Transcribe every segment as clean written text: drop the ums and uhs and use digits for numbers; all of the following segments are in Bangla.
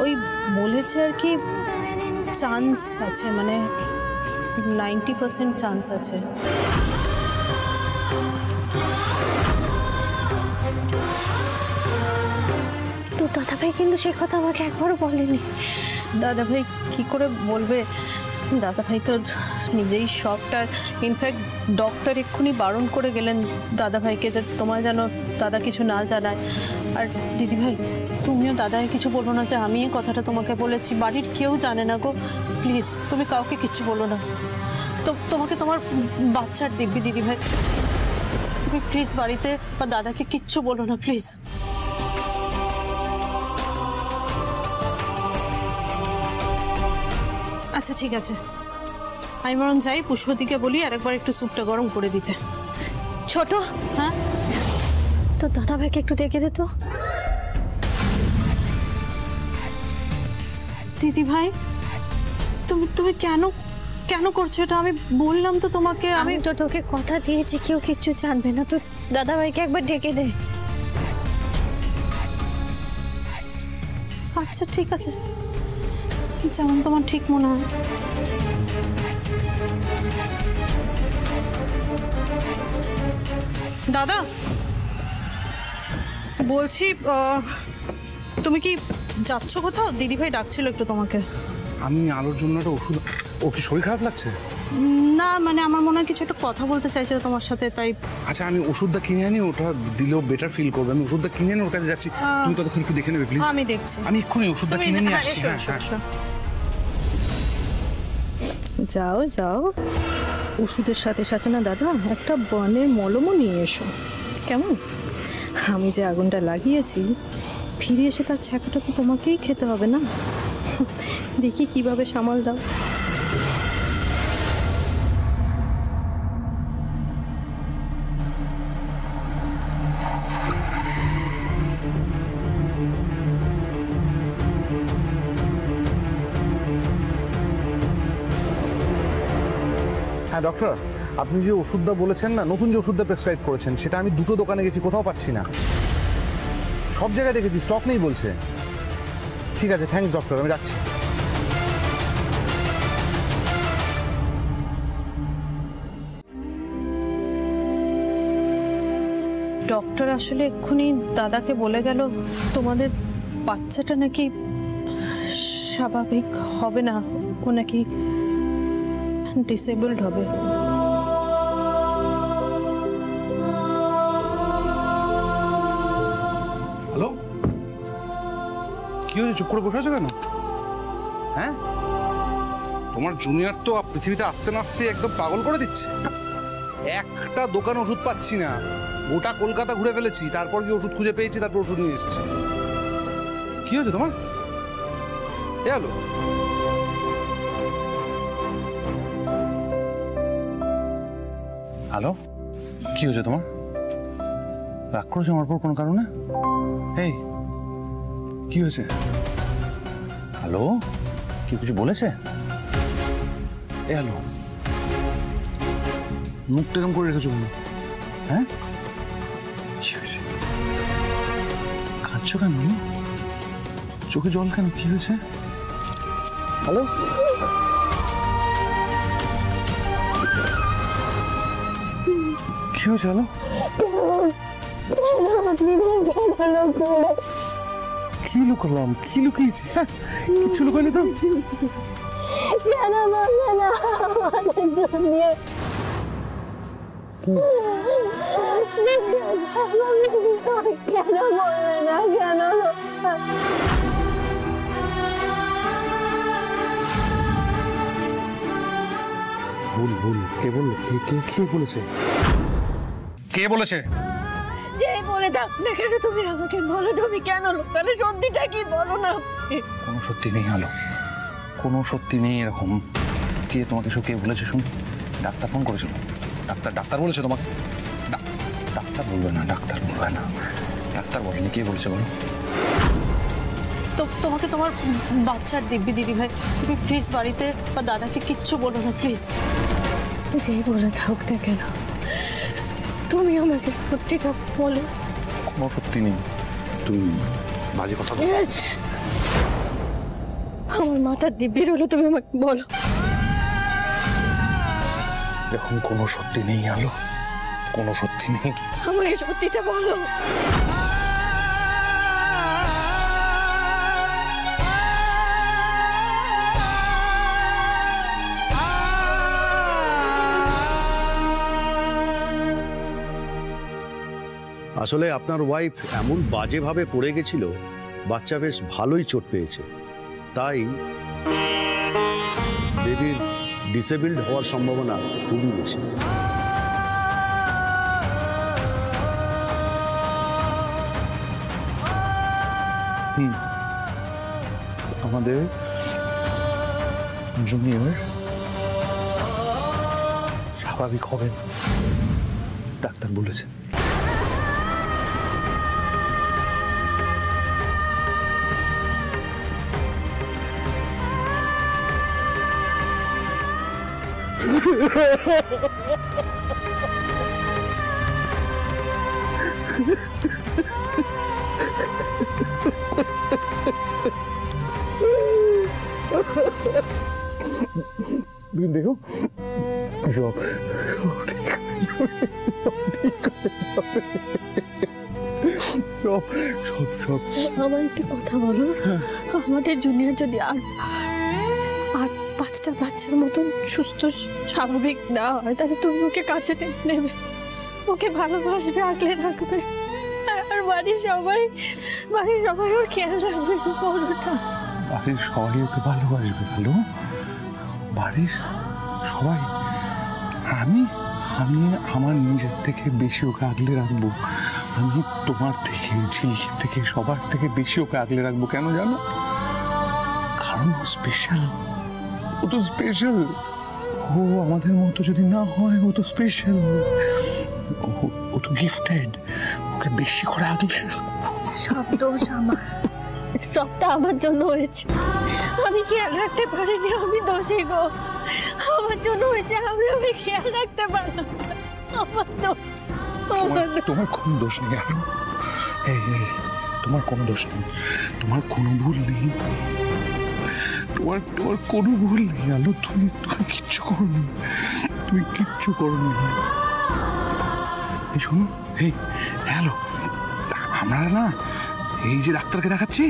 ওই বলেছে আর কি চান্স আছে, মানে 90% চান্স আছে। তো দাদাভাই কিন্তু সে কথা আমাকে একবারও বলেনি। দাদাভাই কি করে বলবে? দাদাভাই তো নিজেই শকড। আর ইনফ্যাক্ট ডক্টর এক্ষুনি বারণ করে গেলেন দাদাভাইকে যে তোমার যেন দাদা কিছু না জানায়। আর দিদিভাই তুমিও দাদাকে কিছু বলো না যে আমি এই কথাটা তোমাকে বলেছি। বাড়ির কেউ জানে না গো, প্লিজ তুমি কাউকে কিচ্ছু বলো না। তো তোমাকে তোমার বাচ্চার দিব্যি দিদিভাই, তুমি প্লিজ বাড়িতে বা দাদাকে কিচ্ছু বলো না প্লিজ। আচ্ছা ঠিক আছে, আমি বরং যাই পুষ্পদিকে বলি আর একবার একটু স্যুপটা গরম করে দিতে। ছোট, হ্যাঁ তো দাদাভাইকে একটু দেখে দে তো। দিদি ভাই তুমি তুমি কেন কেন করছো এটা? আমি বললাম তো তোমাকে, আমি তো তোকে কথা দিয়েছি কেউ কিচ্ছু জানবে না। তো দাদাভাইকে একবার ডেকে দে। আচ্ছা ঠিক আছে, যেমন তোমার ঠিক মনে হয়। দাদা বলছি, তুমি কি যাচ্ছ কোথাও? দিদিভাই ডাকছিল একটু তোমাকে। আমি আলোর জন্য একটা ওষুধ। ও কি শরীর খারাপ লাগছে? না মানে আমার মনে হয় কিছু একটা কথা বলতে চাইছিল তোমার সাথে, তাই। আচ্ছা আমি ওষুধটা কিনে আনি, ওটা দিলেও বেটার ফিল করবে। আমি ওষুধটা কিনে আনি, ওর কাছে যাচ্ছি। তুমি ততক্ষণ একটু দেখে নেবে প্লিজ। আমি দেখছি। আমি এক্ষুনি ওষুধটা কিনে নিয়ে আসছি। যাও যাও, ওষুধের সাথে সাথে না দাদা একটা বনের মলমও নিয়ে এসো, কেমন? আমি যে আগুনটা লাগিয়েছি ফিরে এসে তার ছ্যাঁকাটা তো তোমাকেই খেতে হবে না। দেখি কিভাবে সামাল দাও। হ্যাঁ ডক্টর, আপনি যে ওষুধটা বলেছেন না, নতুন যে ওষুধটা প্রেসক্রাইব করেছেন, সেটা আমি দুটো দোকানে গেছি, কোথাও পাচ্ছি না। সব জায়গায় দেখেছি, স্টক নেই বলছে। ঠিক আছে, থ্যাঙ্কস ডক্টর, আমি রাখছি। ডক্টর আসলে এক্ষুনি দাদাকে বলে গেল তোমাদের বাচ্চাটা নাকি স্বাভাবিক হবে না, ও নাকি ডিসেবলড হবে। হ্যালো, কি হয়েছে? চুপ করে বসে আছো কেন? হ্যাঁ, তোমার জুনিয়র তো পৃথিবীতে আসতে না আসতে একদম পাগল করে দিচ্ছে। একটা দোকান ওষুধ পাচ্ছি না, গোটা কলকাতা ঘুরে ফেলেছি, তারপর কি ওষুধ খুঁজে পেয়েছি, তারপর ওষুধ নিয়ে এসেছি। কি হয়েছে তোমার? এ হলো হ্যালো, কি হয়েছে তোমার? রাগ করেছো আমার উপর কোনো কারণে? এই কি হয়েছে? হ্যালো, কি কিছু বলেছে? এ হ্যালো, মুখটা এরকম করে রেখেছো কেন? হ্যাঁ, কি হয়েছে? কাঁদছো কেন? চোখে জল কেন? কি হয়েছে? হ্যালো, কি হয়েছে? হ্যালো, কি লুকালাম? কি লুকিয়েছি? কিছু লুকাইনি তো। ভুল ভুল, কে বললো? কে বলেছে? কে বলেছে? যে বলে দাও না কেন, তুমি আমাকে বলো, তুমি কেন লুকালে? সত্যিটা কি বলো না। কোনো সত্যি নেই আলো, কোনো সত্যি নেই এরকম। কে তোমাকে সব কে বলেছে? শুন, ডাক্তার ফোন করেছিল। ডাক্তার বলেছে তোমাকে? ডাক্তার বলবে না, ডাক্তার বলবে না, ডাক্তার বলেনি। কে বলেছে বলো? তো তোমাকে তোমার বাচ্চার দিব্যি দিদিভাই, তুমি প্লিজ বাড়িতে বা দাদাকে কিচ্ছু বলো না প্লিজ। যে বলে থাক না কেন, তুমি আমাকে সত্যিটা বলো। কোনো সত্যি নেই, তুমি বাজে কথা বলো। আমার মাথার দিব্যি হলো, তুমি আমাকে বলো। এখন কোনো সত্যি নেই আলো, কোনো সত্যি নেই। আমাকে সত্যিটা বলো। আসলে আপনার ওয়াইফ এমন বাজেভাবে পড়ে গেছিল, বাচ্চা বেশ ভালোই চোট পেয়েছে, তাই বেবির ডিসেবলড হওয়ার সম্ভাবনা খুবই বেশি। আমাদের জুনিয়র স্বাভাবিক হবেন, ডাক্তার বলেছে। তুমি দেখো সব সব সব সব আমার একটা কথা বলো, আমাদের জুনিয়র যদি আর 5টা বাচ্চার মতন সুস্থ স্বাভাবিক না হয়, তাহলে তুমি ওকে কাছে নেবে, ওকে ভালোবাসবে, আগলে রাখবে, আর বাড়ির সবাই ওর খেয়াল রাখবে। বড়টা বাড়ির সবাই ওকে ভালোবাসবে। ভালো বাড়ির সবাই, আমি আমি আমার নিজের থেকে বেশি ওকে আগলে রাখবো। আমি তোমার থেকে, ঝিলিকের থেকে, সবার থেকে বেশি ওকে আগলে রাখবো। কেন জানো? কারণ ও স্পেশাল, ও তো স্পেশাল। ও আমাদের মতো যদি না হয়, ও তো স্পেশাল, ও তো গিফটেড। ওকে বেশি করে আগলে রাখবো। সব দোষ আমার, সবটা আমার জন্য হয়েছে, আমি খেয়াল রাখতে পারিনি, আমি দোষী গো, আমার জন্য হয়েছে, আমি খেয়াল রাখতে পারলাম না, আমার দোষ। তোমার কোনো দোষ নেই আলো, এই তোমার কোনো দোষ নেই, তোমার কোনো ভুল নেই, তোমার কোনো ভুল নেই আলো। তুমি কিচ্ছু করোনি, তুমি কিচ্ছু করোনি। এই শোনো, এই হ্যালো, আমরা না এই যে ডাক্তারকে দেখাচ্ছি,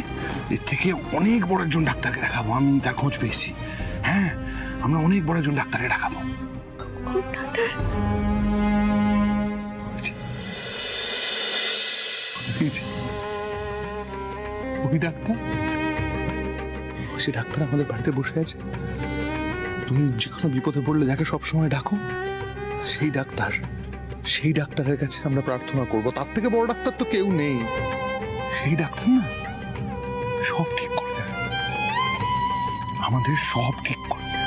এর থেকে অনেক বড় একজন ডাক্তারকে দেখাবো। আমি তার খোঁজ পেয়েছি। হ্যাঁ, আমরা অনেক বড় একজন ডাক্তারকে দেখাবো। কোন ডাক্তার? ওই ডাক্তার, সে ডাক্তার আমাদের বাড়িতে বসে আছে। তুমি যে কোনো বিপদে পড়লে যাকে সবসময় ডাকো, সেই ডাক্তারের কাছে আমরা প্রার্থনা করবো। তার থেকে বড় ডাক্তার তো কেউ নেই। সেই ডাক্তার না সব ঠিক করে দেবে, আমাদের সব ঠিক করে দেবে।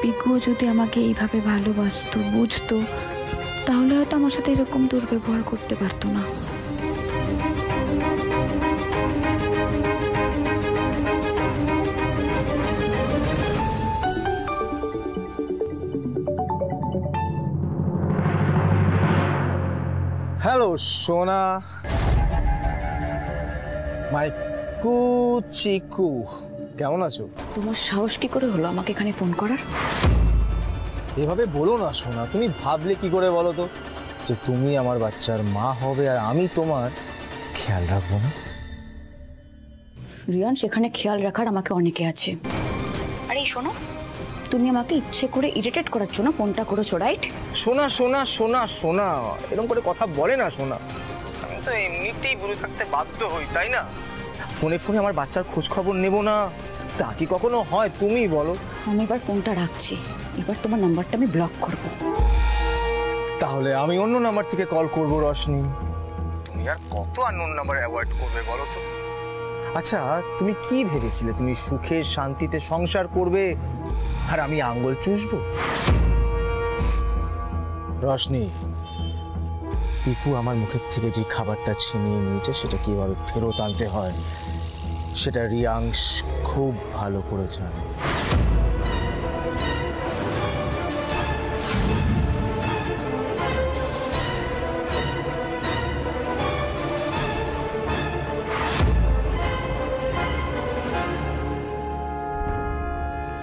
পিকুও যদি আমাকে এইভাবে ভালোবাসতো, বুঝতো, তাহলে হয়তো আমার সাথে এরকম দুর্ব্যবহার করতে পারতো না। হ্যালো সোনা, মাইকু চিকু, কেমন আছো? তোমার সাহস কি করে হলো আমাকে এখানে ফোন করার? এভাবে বলো না সোনা, তুমি ভাবলে কি করে বলো তো যে তুমি আমার বাচ্চার মা হবে আর আমি তোমার খেয়াল রাখবো না? রিয়ান, সেখানে খেয়াল রাখার আমাকে অনেকে আছে। আর এই শোনো, তুমি আমাকে ইচ্ছে করে ইরিটেট করার জন্য ফোনটা করেছো, রাইট? সোনা সোনা সোনা সোনা, এরকম করে কথা বলে না সোনা। আমি তো এমনিতেই বুড়ো থাকতে বাধ্য হই, তাই না? ফোনে ফোনে আমার বাচ্চার খোঁজ খবর নেব না, তা কি কখনো হয়? তুমি বলো। আমি এবার ফোনটা রাখছি, এবার তোমার নাম্বারটা আমি ব্লক করব। তাহলে আমি অন্য নাম্বার থেকে কল করব রশনি। তুমি আর কত আননোন নাম্বার অ্যাভয়েড করবে বলো তো? আচ্ছা, তুমি কি ভেবেছিলে তুমি সুখে শান্তিতে সংসার করবে আর আমি আঙ্গুল চুষবো? রশনি, পিকু আমার মুখের থেকে যে খাবারটা ছিনিয়ে নিয়েছে সেটা কিভাবে ফেরত আনতে হয় সেটা রিয়াংশ খুব ভালো করে জানে।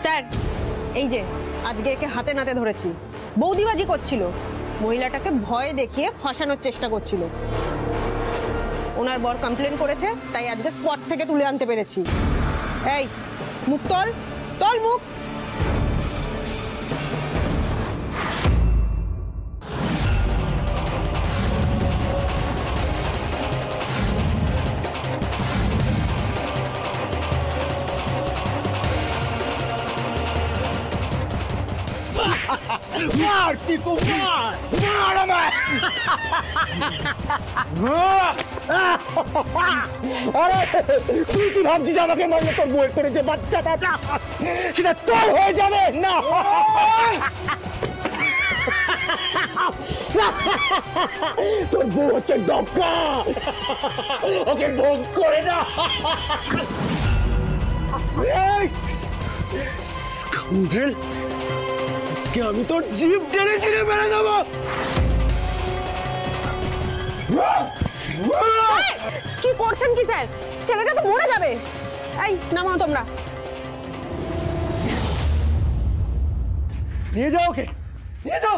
স্যার, এই যে আজকে একে হাতে নাতে ধরেছি, বৌদিবাজি করছিল, মহিলাটাকে ভয় দেখিয়ে ফাঁসানোর চেষ্টা করছিল। ওনার বর কমপ্লেন করেছে, তাই আজকে স্পট থেকে তুলে আনতে পেরেছি। এই মুখ তল, তল মুখ। মার পিকু, মার মার আমায়। আরে তুই কি ভাবছিস আমাকে মারলে তোর বউয়ের করে যে বাচ্চাটা সেটা তোর হয়ে যাবে না? তোর বউ হচ্ছে ডক্কা, ওকে ভোগ করে না। স্কাউন্ড্রেল, আমি তোর জিভ টেনে ছিঁড়ে মেরে দেবো। কি করছেন কি স্যার? ছেলেটা তো মরে যাবে। এই নামাও তোমরা। নিয়ে যাও ওকে, নিয়ে যাও।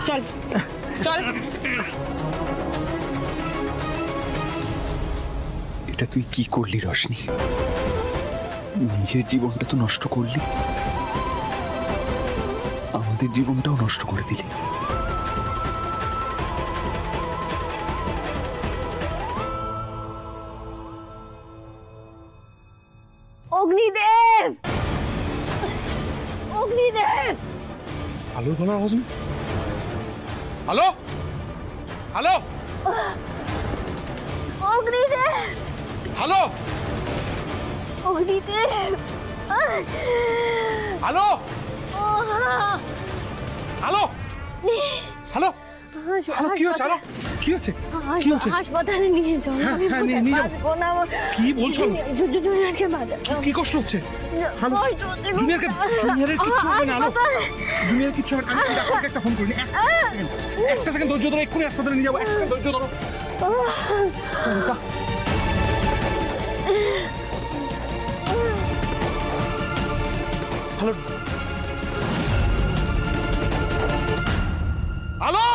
চল চল। এটা তুই কি করলি রশনি? নিজের জীবনটা তো নষ্ট করলি, আমাদের জীবনটাও নষ্ট করে দিলি। অগ্নিদেব, অগ্নিদেব। আলোর গলার আওয়াজ না? Hello, hello, Agnidev, hello, Agnidev. Hello, hello, hello, hello, কি হচ্ছে? হ্যালো, কি হচ্ছে? কি হচ্ছে? হাসপাতালে নিয়ে যাও। আমি হ্যাঁ, নিয়ে যাও। বাঁচবো না। কি বলছো? জুনিয়রকে বাঁচাও। কি কষ্ট হচ্ছে? কষ্ট হচ্ছে খুব। জুনিয়রের কিচ্ছু হবে না। আলো, হাসপাতালে। জুনিয়র কিচ্ছু হবে না। আমি ডাক্তারকে একটা ফোন করি। একটা সেকেন্ড ধৈর্য ধরো, এক্ষুনি হাসপাতালে নিয়ে যাবো। একটা সেকেন্ড ধৈর্য ধরো। Hello, hello, hello,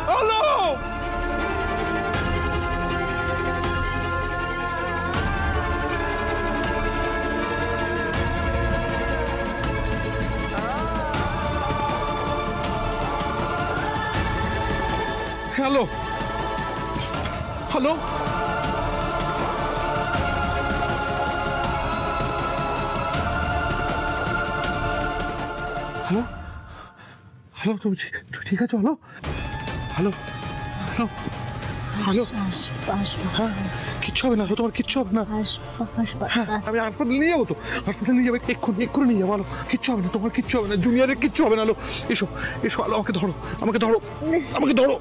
hello. Hello, hello, hello, hello, তুমি ঠিক আছো? হ্যালো, হ্যালো, হ্যালো, হ্যালো, হ্যাঁ, কিচ্ছু হবে না। তোমার কিচ্ছু হবে না। হ্যাঁ, আমি হাসপাতালে নিয়ে যাবো তো, হাসপাতালে নিয়ে যাবো, এক্ষুনি নিয়ে যাবো। আলো, কিচ্ছু হবে না, তোমার কিচ্ছু হবে না, জুনিয়রের কিচ্ছু হবে না। আলো, এসো, এসো। আলো, আমাকে ধরো, আমাকে ধরো, আমাকে ধরো।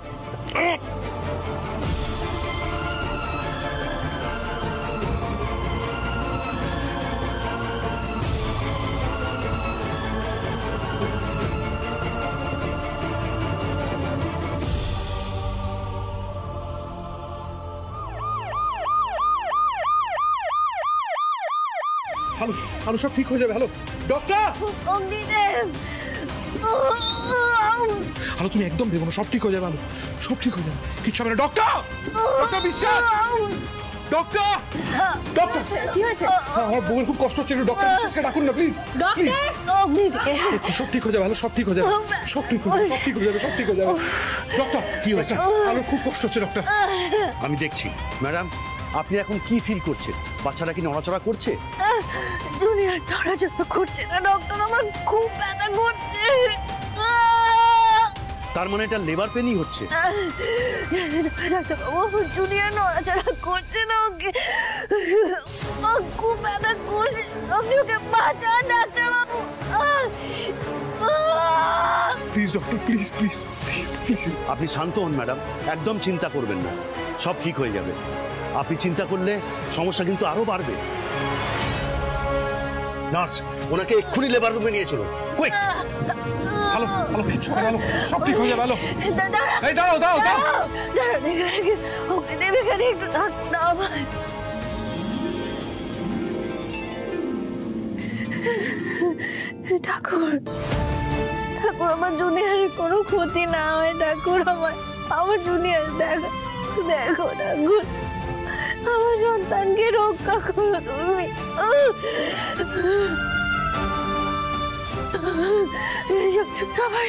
হ্যালো, হ্যালো, সব ঠিক হয়ে যাবে। Hello, doctor. অগ্নিদেব। হ্যালো, তুমি একদম ভেবো না, সব ঠিক হয়ে যাবে। হ্যালো, সব ঠিক হয়ে যাবে, কিচ্ছু হবে না। ডক্টর, ডক্টর বিশ্বাস, ডক্টর ডক্টর কি হয়েছে? আমার বউয়ের খুব কষ্ট হচ্ছে, ডক্টর মিসেসকে ডাকুন না প্লিজ। ডক্টর সব ঠিক হয়ে যাবে, সব ঠিক হয়ে যাবে, সব ঠিক হয়ে যাবে, সব ঠিক হয়ে যাবে, সব ঠিক হয়ে যাবে। ডক্টর কি হয়েছে? আমার খুব কষ্ট হচ্ছে ডক্টর। আমি দেখছি। ম্যাডাম, আপনি এখন কি ফিল করছেন? বাচ্চাটা কি নড়াচড়া করছে? জুনিয়র নড়াচড়া করছে না ডক্টর, আমার খুব ব্যথা করছে। তার মানে এটা লেবার পেনই হচ্ছে। ডাক্তারবাবু, জুনিয়র নড়াচড়া করছে না, ওকে খুব ব্যথা করছে, আপনি ওকে বাঁচান ডাক্তারবাবু। Please doctor, please please please please. আপনি শান্ত হন ম্যাডাম, একদম চিন্তা করবেন না, সব ঠিক হয়ে যাবে। আপনি চিন্তা করলে সমস্যা কিন্তু আরো বাড়বে। নার্স, ওনাকে এক্ষুনি লেবার রুমে নিয়ে চলুন, কুইক। হ্যালো হ্যালো, কিচ্ছু হবে, হ্যালো, সব ঠিক হয়ে যাবে। হ্যালো, এই দাঁড়াও দাঁড়াও দাঁড়াও। ওকে দেবে খালি একটু দাও আমার। ঠাকুর ঠাকুর, আমার জুনিয়রের কোনো ক্ষতি না হয় ঠাকুর, আমার জুনিয়র দেখো দেখো ঠাকুর, আমার সন্তানকে রক্ষা করো তুমি। সবাই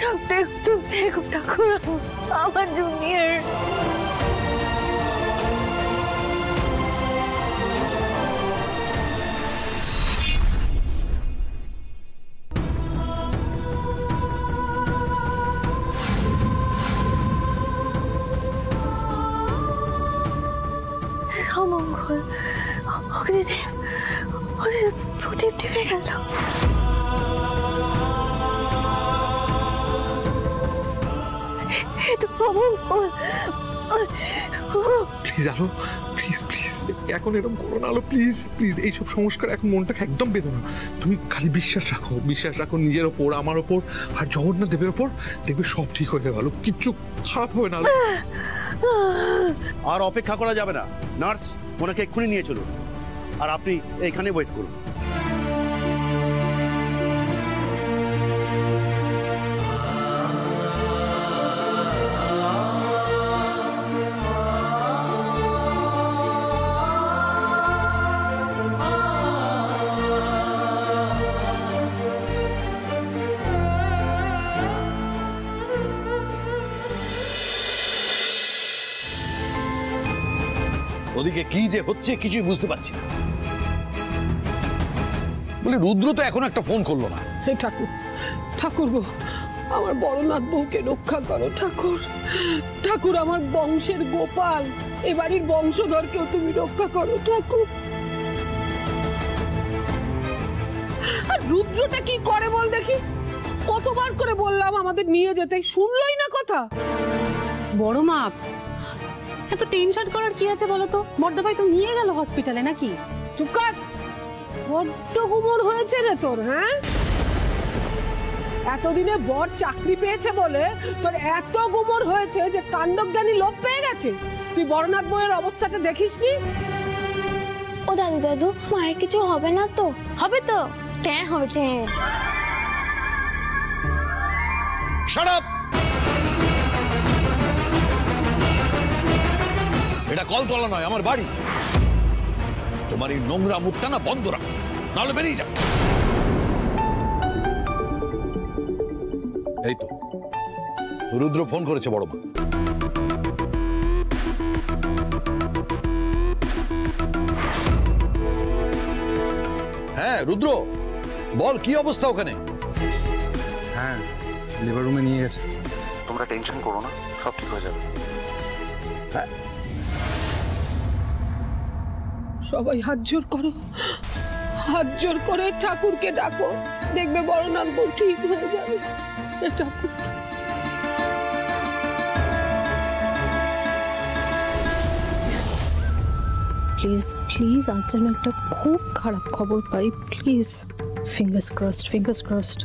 সব দেখো ঠাকুর, আমার জুনিয়র। অমঙ্গল, অগ্নিদেব, ওদের প্রদীপ নিভে গেল। প্লিজ আলো, প্লিজ প্লিজ, এখন এরকম করো না আলো, প্লিজ প্লিজ। এইসব সংস্কার এখন মনটাকে একদম বেঁধো না। তুমি খালি বিশ্বাস রাখো, বিশ্বাস রাখো নিজের ওপর, আমার ওপর, আর জগন্নাথ দেবের ওপর। দেখবে সব ঠিক হয়ে যাবে আলো, কিচ্ছু খারাপ হবে না। আর অপেক্ষা করা যাবে না। নার্স, ওনাকে এক্ষুনি নিয়ে চলুন, আর আপনি এইখানে ওয়েট করুন। ওদিকে কি যে হচ্ছে কিছুই বুঝতে পারছি না। বলে রুদ্র তো এখন একটা ফোন করলো না। হে ঠাকুর, ঠাকুর গো, আমার বড়নাথ বউকে রক্ষা করো ঠাকুর। ঠাকুর, আমার বংশের গোপাল, এ বাড়ির বংশধরকেও তুমি রক্ষা করো ঠাকুর। আর রুদ্রটা কি করে বল দেখি? কতবার করে বললাম আমাদের নিয়ে যেতে, শুনলই না কথা। বড় মা, এত টেনশন করার কি আছে বলো তো? বড়দা ভাই তো নিয়ে গেল হসপিটালে নাকি? চুপ কর, বড্ড গুমর হয়েছে রে তোর। হ্যাঁ, এতদিনে বর চাকরি পেয়েছে বলে তোর এত গুমর হয়েছে যে কাণ্ডজ্ঞানী লোপ পেয়ে গেছে। তুই বড়নাথ বউয়ের অবস্থাটা দেখিসনি? ও দাদু দাদু, মায়ের কিছু হবে না তো? হবে তো, হ্যাঁ হবে। Shut up! এটা কলতলা নয়, আমার বাড়ি। তোমার এই নোংরা মুখটা না বন্ধ রাখো, নাহলে বেরিয়ে যাও। এই তো রুদ্র ফোন করেছে বড় মা। হ্যাঁ রুদ্র, বল কি অবস্থা ওখানে? হ্যাঁ, লেবার রুমে নিয়ে গেছে। তোমরা টেনশন করো না, সব ঠিক হয়ে যাবে। হ্যাঁ, সবাই হাত জোর করো, হাত জোর করে ঠাকুরকে ডাকো, দেখবে বড়নাথ বউ ঠিক হয়ে যাবে। ঠাকুর, প্লিজ প্লিজ, আজ যেন একটা খুব খারাপ খবর পাই, please. Fingers crossed, fingers crossed.